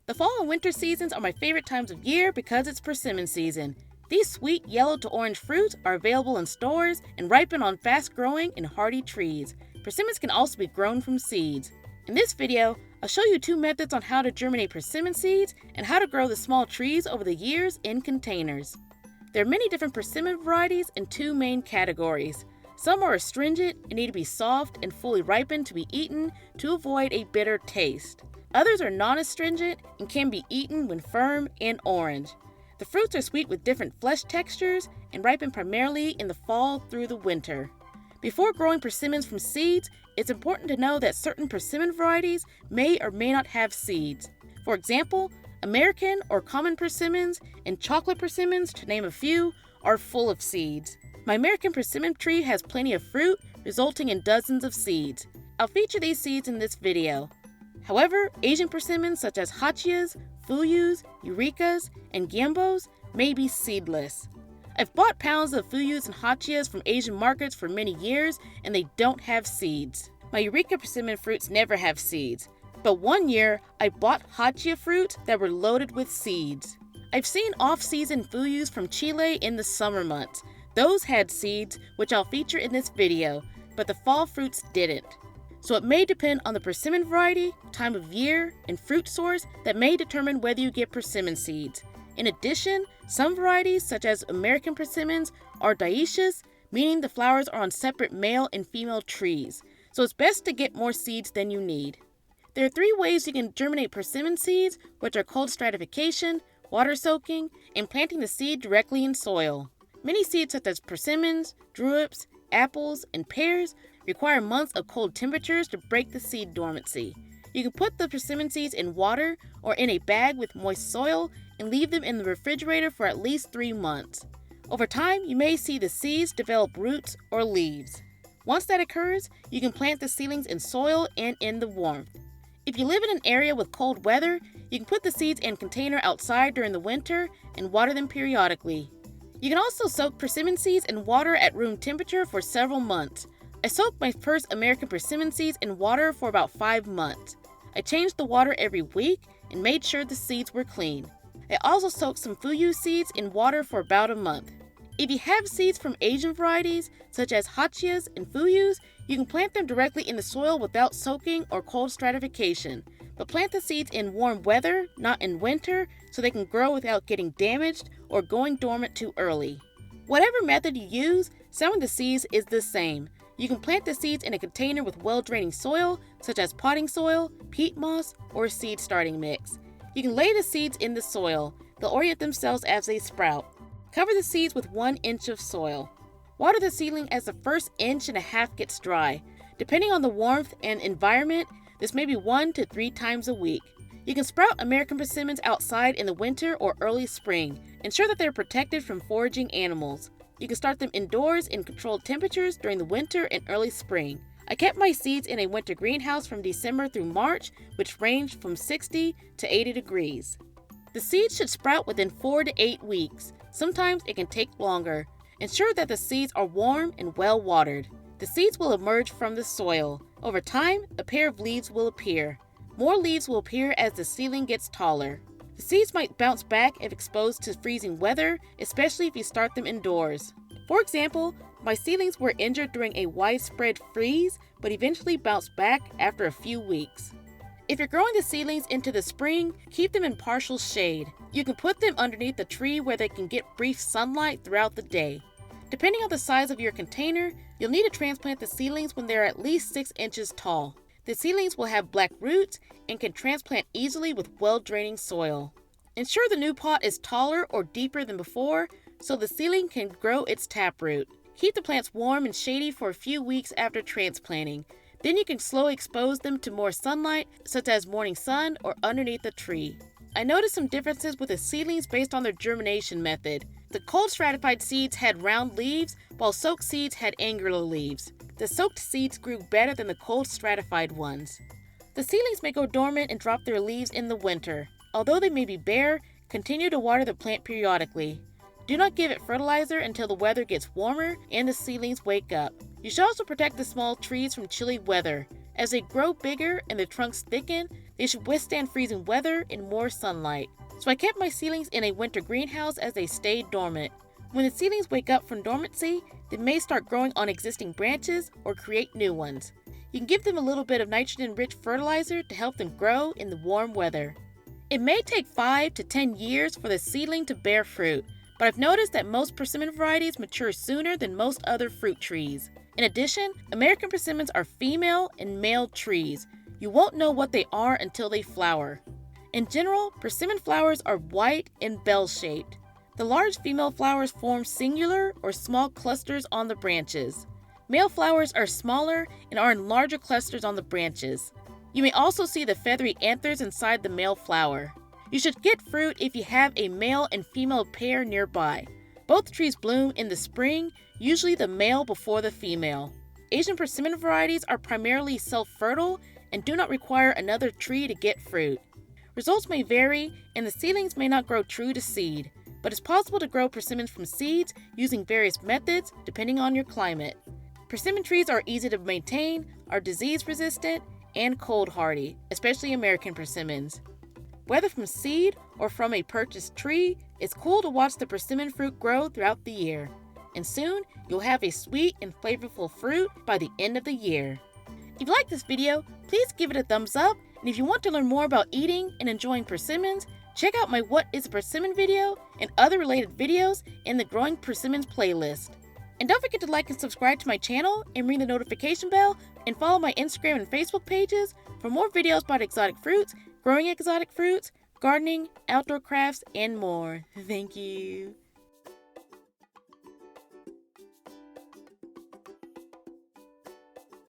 The fall and winter seasons are my favorite times of year because it's persimmon season. These sweet yellow to orange fruits are available in stores and ripen on fast-growing and hardy trees. Persimmons can also be grown from seeds. In this video, I'll show you 2 methods on how to germinate persimmon seeds and how to grow the small trees over the years in containers. There are many different persimmon varieties in 2 main categories. Some are astringent and need to be soft and fully ripened to be eaten to avoid a bitter taste. Others are non-astringent and can be eaten when firm and orange. The fruits are sweet with different flesh textures and ripen primarily in the fall through the winter. Before growing persimmons from seeds, it's important to know that certain persimmon varieties may or may not have seeds. For example, American or common persimmons and chocolate persimmons, to name a few, are full of seeds. My American persimmon tree has plenty of fruit, resulting in dozens of seeds. I'll feature these seeds in this video. However, Asian persimmons such as hachias, fuyus, eurekas, and gambos may be seedless. I've bought pounds of fuyus and hachias from Asian markets for many years, and they don't have seeds. My eureka persimmon fruits never have seeds, but one year I bought hachia fruits that were loaded with seeds. I've seen off-season fuyus from Chile in the summer months. Those had seeds, which I'll feature in this video, but the fall fruits didn't. So it may depend on the persimmon variety, time of year, and fruit source that may determine whether you get persimmon seeds. In addition, some varieties, such as American persimmons, are dioecious, meaning the flowers are on separate male and female trees, so it's best to get more seeds than you need. There are 3 ways you can germinate persimmon seeds, which are cold stratification, water soaking, and planting the seed directly in soil. Many seeds such as persimmons, druips, apples, and pears require months of cold temperatures to break the seed dormancy. You can put the persimmon seeds in water or in a bag with moist soil and leave them in the refrigerator for at least 3 months. Over time, you may see the seeds develop roots or leaves. Once that occurs, you can plant the seedlings in soil and in the warmth. If you live in an area with cold weather, you can put the seeds in a container outside during the winter and water them periodically. You can also soak persimmon seeds in water at room temperature for several months. I soaked my first American persimmon seeds in water for about 5 months. I changed the water every week and made sure the seeds were clean. I also soaked some fuyu seeds in water for about a month. If you have seeds from Asian varieties, such as hachias and fuyus, you can plant them directly in the soil without soaking or cold stratification. But plant the seeds in warm weather, not in winter, so they can grow without getting damaged or going dormant too early. Whatever method you use, sowing the seeds is the same. You can plant the seeds in a container with well-draining soil, such as potting soil, peat moss, or seed starting mix. You can lay the seeds in the soil. They'll orient themselves as they sprout. Cover the seeds with 1 inch of soil. Water the seedling as the first 1.5 inches gets dry. Depending on the warmth and environment, this may be 1 to 3 times a week. You can sprout American persimmons outside in the winter or early spring. Ensure that they're protected from foraging animals. You can start them indoors in controlled temperatures during the winter and early spring. I kept my seeds in a winter greenhouse from December through March, which ranged from 60 to 80 degrees. The seeds should sprout within 4 to 8 weeks. Sometimes it can take longer. Ensure that the seeds are warm and well watered. The seeds will emerge from the soil. Over time, a pair of leaves will appear. More leaves will appear as the seedling gets taller. The seeds might bounce back if exposed to freezing weather, especially if you start them indoors. For example, my seedlings were injured during a widespread freeze, but eventually bounced back after a few weeks. If you're growing the seedlings into the spring, keep them in partial shade. You can put them underneath the tree where they can get brief sunlight throughout the day. Depending on the size of your container, you'll need to transplant the seedlings when they're at least 6 inches tall. The seedlings will have black roots and can transplant easily with well-draining soil. Ensure the new pot is taller or deeper than before so the seedling can grow its taproot. Keep the plants warm and shady for a few weeks after transplanting. Then you can slowly expose them to more sunlight, such as morning sun or underneath a tree. I noticed some differences with the seedlings based on their germination method. The cold stratified seeds had round leaves, while soaked seeds had angular leaves. The soaked seeds grew better than the cold stratified ones. The seedlings may go dormant and drop their leaves in the winter. Although they may be bare, continue to water the plant periodically. Do not give it fertilizer until the weather gets warmer and the seedlings wake up. You should also protect the small trees from chilly weather. As they grow bigger and the trunks thicken, They should withstand freezing weather and more sunlight. So I kept my seedlings in a winter greenhouse as they stayed dormant. When the seedlings wake up from dormancy, they may start growing on existing branches or create new ones. You can give them a little bit of nitrogen-rich fertilizer to help them grow in the warm weather. It may take 5 to 10 years for the seedling to bear fruit, but I've noticed that most persimmon varieties mature sooner than most other fruit trees. In addition, American persimmons are female and male trees. You won't know what they are until they flower. In general, persimmon flowers are white and bell-shaped. The large female flowers form singular or small clusters on the branches. Male flowers are smaller and are in larger clusters on the branches. You may also see the feathery anthers inside the male flower. You should get fruit if you have a male and female pair nearby. Both trees bloom in the spring, usually the male before the female. Asian persimmon varieties are primarily self-fertile and do not require another tree to get fruit. Results may vary, and the seedlings may not grow true to seed, but it's possible to grow persimmons from seeds using various methods depending on your climate. Persimmon trees are easy to maintain, are disease-resistant, and cold-hardy, especially American persimmons. Whether from seed or from a purchased tree, it's cool to watch the persimmon fruit grow throughout the year. And soon, you'll have a sweet and flavorful fruit by the end of the year. If you like this video, please give it a thumbs up, and if you want to learn more about eating and enjoying persimmons, check out my What is a Persimmon video and other related videos in the Growing Persimmons playlist. And don't forget to like and subscribe to my channel and ring the notification bell and follow my Instagram and Facebook pages for more videos about exotic fruits, growing exotic fruits, gardening, outdoor crafts, and more. Thank you.